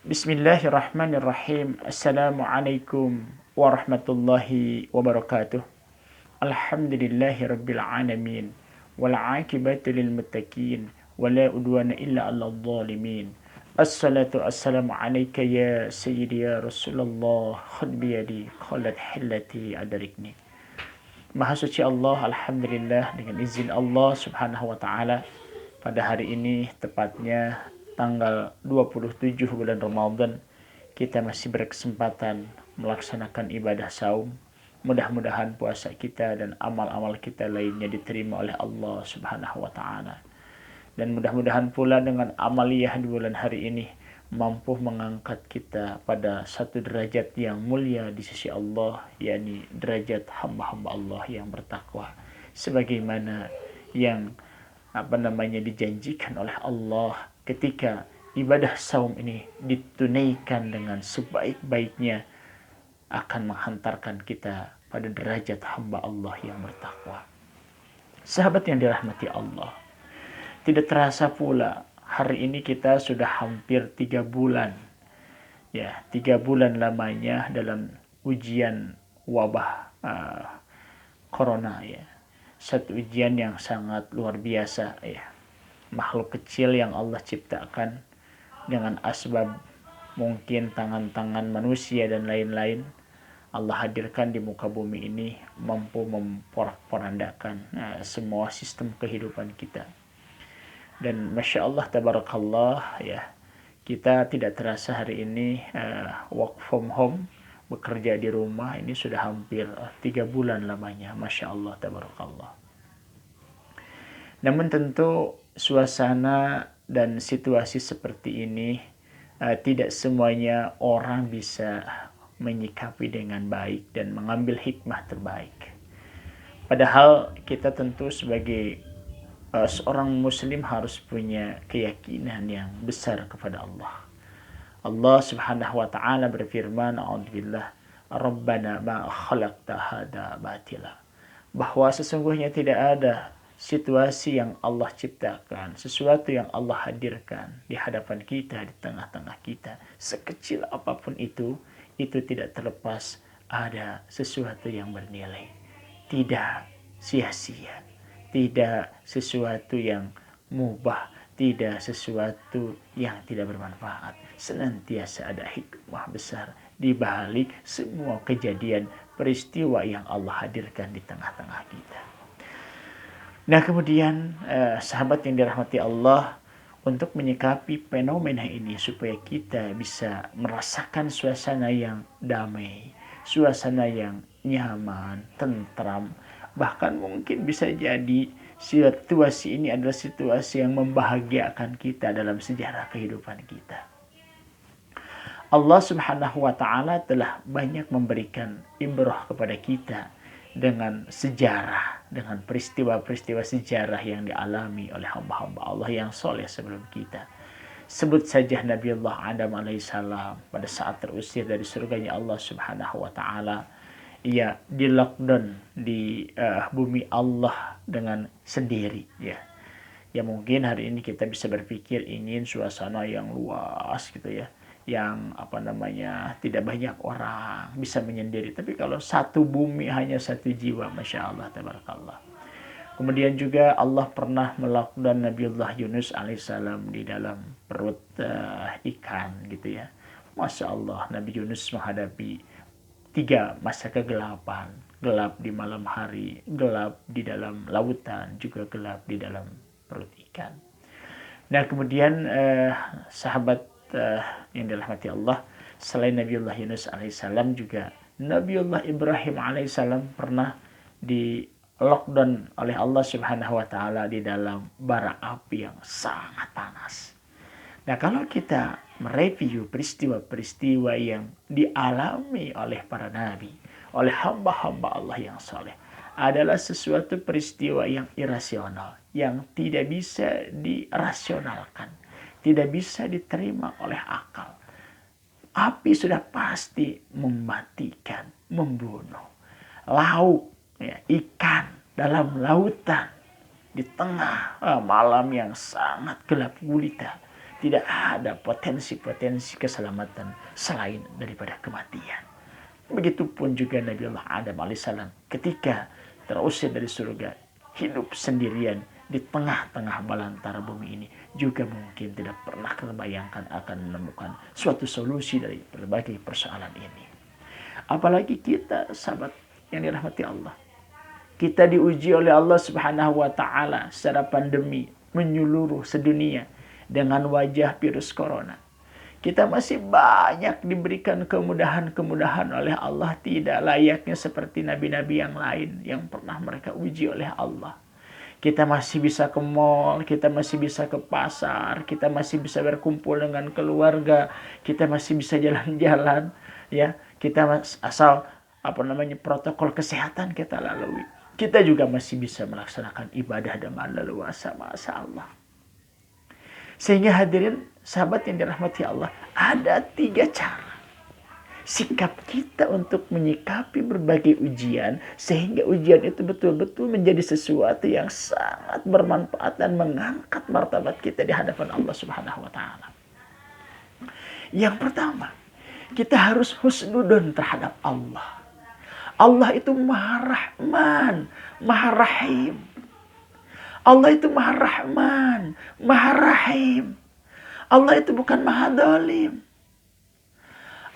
Bismillahirrahmanirrahim. Assalamualaikum warahmatullahi wabarakatuh. Alhamdulillahi rabbil alamin. Wal aqibatu lil muttaqin. Wala udwana illa 'alal zalimin. Assalatu wassalamu alayka ya sayyidi ya Rasulullah. Khudh biyadi qalat hillati adarikni. Maha suci Allah, alhamdulillah, dengan izin Allah Subhanahu wa taala, pada hari ini tepatnya tanggal 27 bulan Ramadan, kita masih berkesempatan melaksanakan ibadah saum. Mudah-mudahan puasa kita dan amal-amal kita lainnya diterima oleh Allah Subhanahu wa taala. Dan mudah-mudahan pula dengan amaliyah di bulan hari ini mampu mengangkat kita pada satu derajat yang mulia di sisi Allah, yakni derajat hamba-hamba Allah yang bertakwa, sebagaimana yang dijanjikan oleh Allah ketika ibadah saum ini ditunaikan dengan sebaik-baiknya, akan menghantarkan kita pada derajat hamba Allah yang bertakwa. Sahabat yang dirahmati Allah, tidak terasa pula hari ini kita sudah hampir 3 bulan, ya, 3 bulan lamanya dalam ujian wabah corona, ya. Satu ujian yang sangat luar biasa, ya. Makhluk kecil yang Allah ciptakan dengan asbab mungkin tangan-tangan manusia dan lain-lain, Allah hadirkan di muka bumi ini mampu memporak-porandakan semua sistem kehidupan kita. Dan Masya Allah, tabarakallah, ya, kita tidak terasa hari ini work from home, bekerja di rumah ini sudah hampir 3 bulan lamanya. Masya Allah, tabarakallah. Namun tentu suasana dan situasi seperti ini tidak semuanya orang bisa menyikapi dengan baik dan mengambil hikmah terbaik. Padahal kita tentu sebagai seorang muslim harus punya keyakinan yang besar kepada Allah. Allah Subhanahu wa taala berfirman, a'udzubillah, Rabbana ma khalaqta hada batila. Bahwa sesungguhnya tidak ada situasi yang Allah ciptakan, sesuatu yang Allah hadirkan di hadapan kita, di tengah-tengah kita, sekecil apapun itu tidak terlepas ada sesuatu yang bernilai, tidak sia-sia, tidak sesuatu yang mubah, tidak sesuatu yang tidak bermanfaat. Senantiasa ada hikmah besar di balik semua kejadian peristiwa yang Allah hadirkan di tengah-tengah kita. Nah, kemudian sahabat yang dirahmati Allah, untuk menyikapi fenomena ini supaya kita bisa merasakan suasana yang damai, suasana yang nyaman, tentram, bahkan mungkin bisa jadi situasi ini adalah situasi yang membahagiakan kita dalam sejarah kehidupan kita. Allah Subhanahu wa taala telah banyak memberikan ibrah kepada kita dengan sejarah, dengan peristiwa-peristiwa sejarah yang dialami oleh hamba-hamba Allah yang soleh sebelum kita. Sebut saja Nabiullah Adam alaihissalam pada saat terusir dari surganya Allah Subhanahu wa taala, ia di lockdown di bumi Allah dengan sendiri, ya. Ya mungkin hari ini kita bisa berpikir ingin suasana yang luas gitu, ya, yang tidak banyak orang, bisa menyendiri. Tapi kalau satu bumi hanya satu jiwa, Masya Allah, tabarakallah. Kemudian juga Allah pernah melockdown Nabiullah Yunus alaihissalam di dalam perut ikan gitu, ya. Masya Allah, Nabi Yunus menghadapi 3 masa kegelapan, gelap di malam hari, gelap di dalam lautan, juga gelap di dalam perut ikan. Nah, kemudian sahabat yang dirahmati Allah, selain Nabiullah Yunus alaihissalam, juga Nabiullah Ibrahim alaihissalam pernah di lockdown oleh Allah Subhanahu wa taala di dalam bara api yang sangat panas. Nah, kalau kita mereview peristiwa-peristiwa yang dialami oleh para nabi, oleh hamba-hamba Allah yang soleh, adalah sesuatu peristiwa yang irasional, yang tidak bisa dirasionalkan, tidak bisa diterima oleh akal. Api sudah pasti mematikan, membunuh. Lauk, ya, ikan dalam lautan di tengah malam yang sangat gelap gulita, tidak ada potensi-potensi keselamatan selain daripada kematian. Begitupun juga Nabi Allah Adam alaihissalam ketika terusir dari surga, hidup sendirian di tengah-tengah belantara bumi ini, juga mungkin tidak pernah terbayangkan akan menemukan suatu solusi dari berbagai persoalan ini. Apalagi kita, sahabat yang dirahmati Allah, kita diuji oleh Allah Subhanahu wa taala secara pandemi menyeluruh sedunia dengan wajah virus corona. Kita masih banyak diberikan kemudahan-kemudahan oleh Allah, tidak layaknya seperti nabi-nabi yang lain yang pernah mereka uji oleh Allah. Kita masih bisa ke mall, kita masih bisa ke pasar, kita masih bisa berkumpul dengan keluarga, kita masih bisa jalan-jalan, ya. Kita asal protokol kesehatan kita lalui. Kita juga masih bisa melaksanakan ibadah dengan leluasa, masya Allah. Sehingga hadirin sahabat yang dirahmati Allah, ada 3 cara sikap kita untuk menyikapi berbagai ujian, sehingga ujian itu betul-betul menjadi sesuatu yang sangat bermanfaat dan mengangkat martabat kita di hadapan Allah Subhanahu wa taala. Yang pertama, kita harus husnudon terhadap Allah. Allah itu Maha Rahman, Maha Rahim. Allah itu Maha Rahman, Maha Rahim. Allah itu bukan Maha Zalim.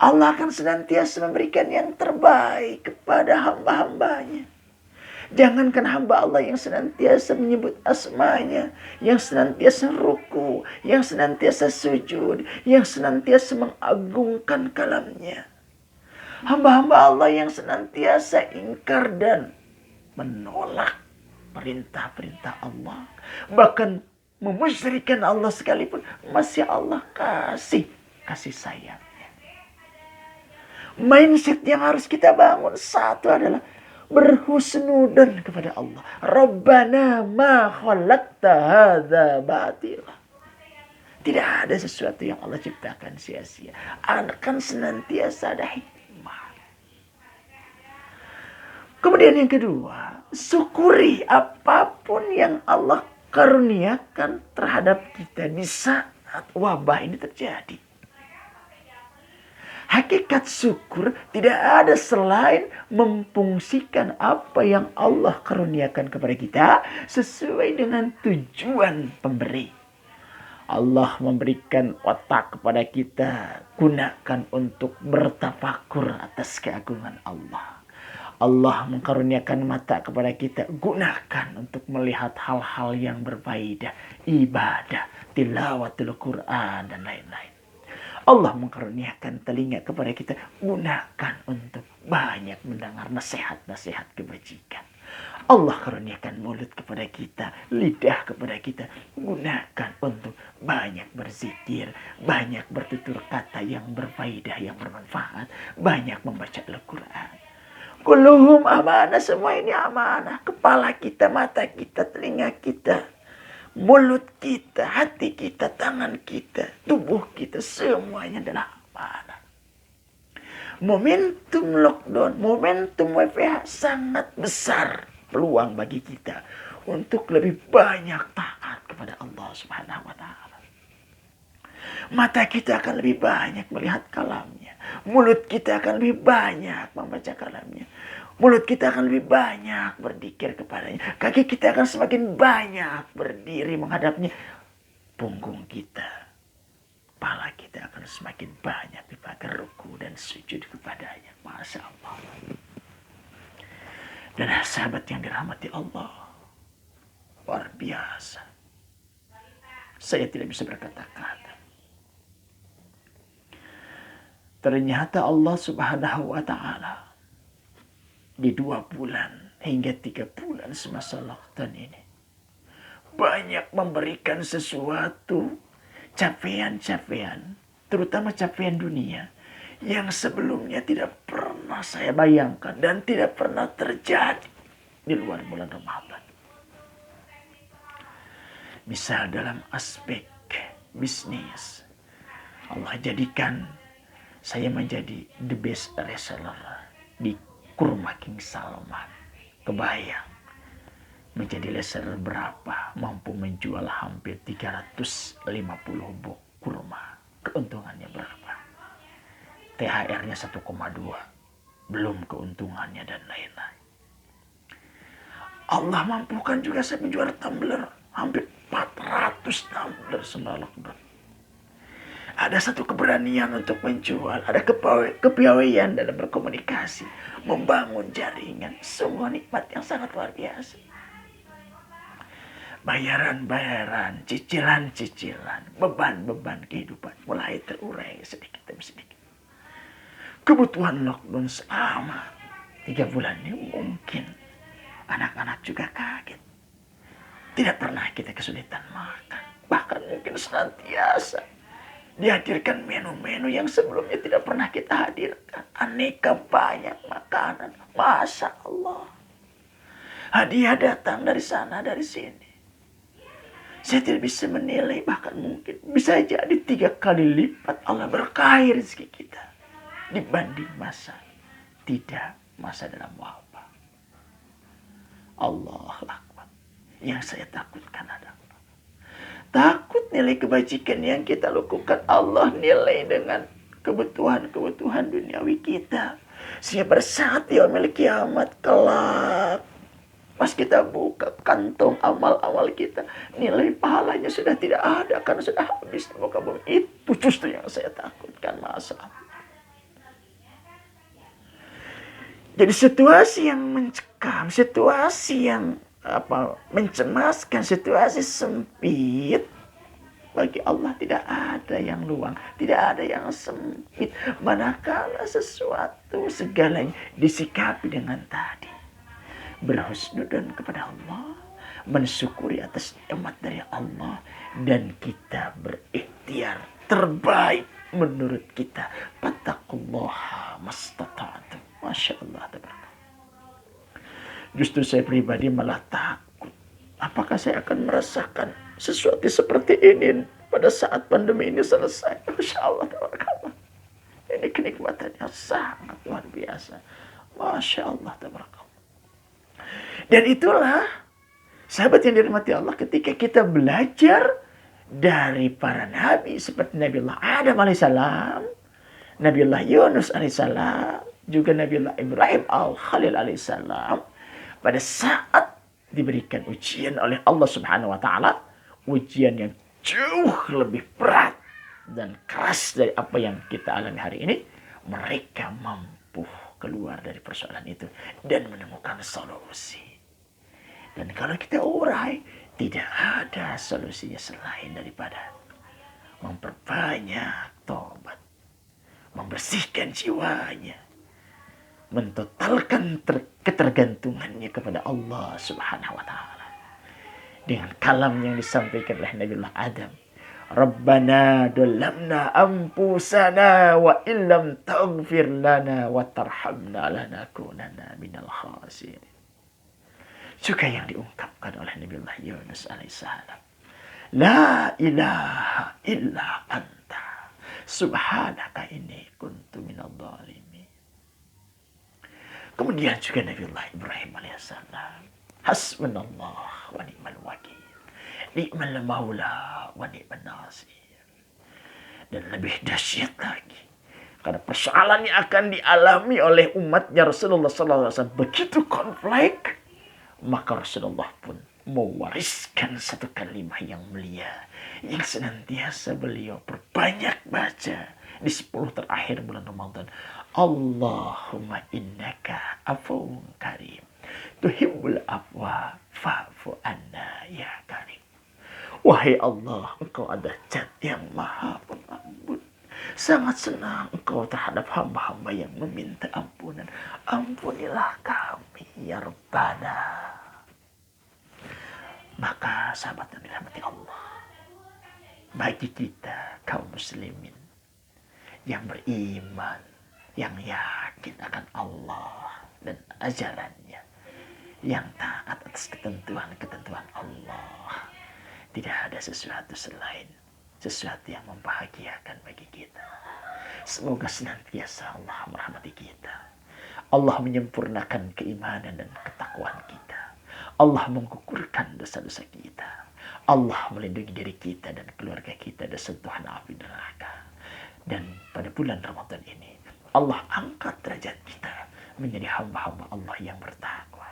Allah akan senantiasa memberikan yang terbaik kepada hamba-hambanya. Jangankan hamba Allah yang senantiasa menyebut asmanya, yang senantiasa ruku, yang senantiasa sujud, yang senantiasa mengagungkan kalamnya. Hamba-hamba Allah yang senantiasa ingkar dan menolak perintah-perintah Allah. Bahkan memusyrikan Allah sekalipun, masih Allah kasih sayang. Mindset yang harus kita bangun satu adalah berhusnudzon kepada Allah. Rabbana ma khalaqta hadza batila. Tidak ada sesuatu yang Allah ciptakan sia-sia. Akan senantiasa ada hikmah. Kemudian yang kedua, syukuri apapun yang Allah karuniakan terhadap kita di saat wabah ini terjadi. Hakikat syukur tidak ada selain memfungsikan apa yang Allah karuniakan kepada kita sesuai dengan tujuan pemberi. Allah memberikan otak kepada kita, gunakan untuk bertafakur atas keagungan Allah. Allah mengkaruniakan mata kepada kita, gunakan untuk melihat hal-hal yang berfaedah, ibadah, tilawatul Quran dan lain-lain. Allah mengkaruniakan telinga kepada kita, gunakan untuk banyak mendengar nasihat-nasihat kebajikan. Allah karuniakan mulut kepada kita, lidah kepada kita, gunakan untuk banyak berzikir, banyak bertutur kata yang berfaedah, yang bermanfaat, banyak membaca Al-Quran. Kulluhum amanah, semua ini amanah. Kepala kita, mata kita, telinga kita, mulut kita, hati kita, tangan kita, tubuh kita, semuanya adalah amanah. Momentum lockdown, momentum WFH sangat besar peluang bagi kita untuk lebih banyak taat kepada Allah Subhanahu wa taala. Mata kita akan lebih banyak melihat kalamnya. Mulut kita akan lebih banyak membaca kalamnya. Mulut kita akan lebih banyak berzikir kepadanya. Kaki kita akan semakin banyak berdiri menghadapnya. Punggung kita, kepala kita akan semakin banyak dipakai ruku dan sujud kepadanya. Masya Allah. Dan sahabat yang dirahmati Allah, luar biasa. Saya tidak bisa berkata-kata. Ternyata Allah Subhanahu wa taala di 2 bulan hingga 3 bulan semasa lockdown ini banyak memberikan sesuatu capaian-capaian, terutama capaian dunia yang sebelumnya tidak pernah saya bayangkan dan tidak pernah terjadi di luar bulan Ramadan. Misal dalam aspek bisnis, Allah jadikan saya menjadi the best reseller di Kurma King Salman. Kebayang menjadi reseller berapa, mampu menjual hampir 350 box kurma. Keuntungannya berapa? THR-nya 1,2. Belum keuntungannya dan lain-lain. Allah mampukan juga saya menjual tumbler. Hampir 400 tumbler selama lockdown. Ada satu keberanian untuk menjual. Ada kepiawaian dalam berkomunikasi. Membangun jaringan. Semua nikmat yang sangat luar biasa. Bayaran-bayaran, cicilan-cicilan, beban-beban kehidupan mulai terurai sedikit demi sedikit. Kebutuhan lockdown selama 3 bulan ini mungkin anak-anak juga kaget. Tidak pernah kita kesulitan makan. Bahkan mungkin senantiasa dihadirkan menu-menu yang sebelumnya tidak pernah kita hadirkan. Aneka banyak makanan. Masya Allah. Hadiah datang dari sana, dari sini. Saya tidak bisa menilai, bahkan mungkin bisa jadi 3 kali lipat Allah berkahi rezeki kita dibanding masa dalam wabah. Allahu Akbar. Yang saya takutkan adalah takut nilai kebajikan yang kita lakukan Allah nilai dengan kebutuhan-kebutuhan duniawi kita. Sehingga pada saat yaumil kiamat kelak, pas kita buka kantong amal-amal kita, nilai pahalanya sudah tidak ada karena sudah habis di muka bumi. Itu justru yang saya takutkan, masalah. Jadi situasi yang mencekam, situasi yang mencemaskan, situasi sempit, bagi Allah tidak ada yang luang, tidak ada yang sempit. Manakala sesuatu segalanya disikapi dengan tadi berhusnudzon kepada Allah, mensyukuri atas nikmat dari Allah, dan kita berikhtiar terbaik menurut kita. Fattaqullaha mastata'tum. Masya Allah. Justru saya pribadi malah takut. Apakah saya akan merasakan sesuatu seperti ini pada saat pandemi ini selesai? Masya Allah. Ini kenikmatan yang sangat luar biasa. Masya Allah. Dan itulah, sahabat yang dirahmati Allah, ketika kita belajar dari para nabi seperti Nabiullah Adam alaihissalam, Nabiullah Yunus alaihissalam, juga Nabiullah Ibrahim al-Khalil alaihissalam, pada saat diberikan ujian oleh Allah Subhanahu wa taala, ujian yang jauh lebih berat dan keras dari apa yang kita alami hari ini, mereka mampu keluar dari persoalan itu dan menemukan solusi. Dan kalau kita urai, tidak ada solusinya selain daripada memperbanyak tobat, membersihkan jiwanya, mentotalkan ketergantungannya kepada Allah Subhanahu wa taala. Dengan kalam yang disampaikan oleh Nabiullah Adam, Rabbana dolamna anfusana wa illam taghfir lana wa tarhamna lanakunanna minal khasirin. Juga yang diungkapkan oleh Nabiullah Yunus alaihissalam, La ilaha illa anta subhanaka inni kuntu minadh dhalimin. Kemudian juga Nabiullah Ibrahim alaihissalam, hasbunallah wa ni'mal wakil, ni'mal maula wa ni'man nasir. Dan lebih dahsyat lagi, karena persoalan yang akan dialami oleh umatnya Rasulullah SAW begitu kompleks, maka Rasulullah pun mewariskan satu kalimat yang mulia yang senantiasa beliau perbanyak baca di 10 terakhir bulan Ramadan. Allahumma innaka afuwun karim, tuhibbul afwa fa'fu anna ya karim. Wahai Allah, Engkau ada zat yang maha pengampun. Sangat senang Engkau terhadap hamba-hamba yang meminta ampunan. Ampunilah kami ya Rabbana. Maka sahabat yang dirahmati Allah, bagi kita kaum muslimin yang beriman, yang yakin akan Allah dan ajarannya, yang taat atas ketentuan-ketentuan Allah, tidak ada sesuatu selain sesuatu yang membahagiakan bagi kita. Semoga senantiasa Allah merahmati kita, Allah menyempurnakan keimanan dan ketakwaan kita, Allah menggugurkan dosa-dosa kita, Allah melindungi diri kita dan keluarga kita dari sentuhan api neraka. Dan pada bulan Ramadan ini, Allah angkat derajat kita menjadi hamba-hamba Allah yang bertakwa.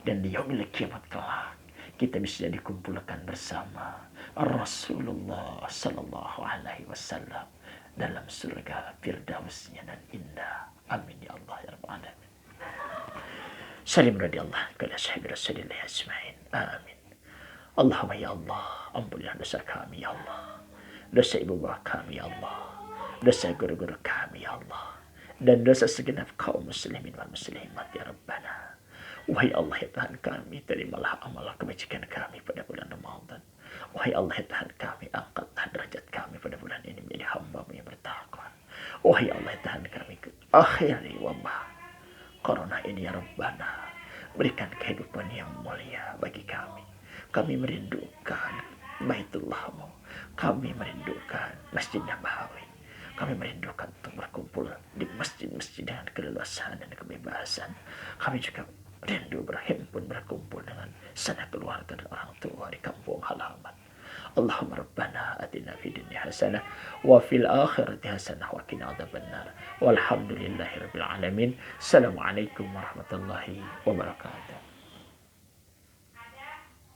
Dan di yaumil kiamat kelak, kita bisa dikumpulkan bersama Rasulullah Sallallahu Alaihi Wasallam dalam surga Firdausnya dan indah. Amin ya Allah ya Rabbal Alamin. Salim radhiyallahu kepada sahabat Rasulullah ajmain. Amin. Allahumma ya Allah, ampunilah dosa kami ya Allah, dosa ibu bapak kami ya Allah, dosa guru-guru kami ya Allah, dan dosa segenap kaum muslimin wal muslimat ya Rabbana. Wahai Allah ya Tuhan kami, terimalah amal kebajikan kami pada bulan Ramadan. Wahai Allah ya Tuhan kami, angkatlah derajat kami pada bulan ini menjadi hamba-Mu yang bertakwa. Wahai Allah ya Tuhan kami, akhiri wabah corona ini ya Rabbana. Berikan kehidupan yang mulia bagi kami. Kami merindukan Baitullah-Mu. Kami merindukan Masjid Nabawi. Kami merindukan untuk berkumpul di masjid-masjid dengan keleluasaan dan kebebasan. Kami juga rindu berhimpun, berkumpul dengan sanak keluarga dan orang tua di kampung halaman. Allahumma rabbana atina fid dunya hasanah wa fil akhirati hasanah wa qina adzabannar. Walhamdulillahirabbil alamin. Assalamualaikum warahmatullahi wabarakatuh.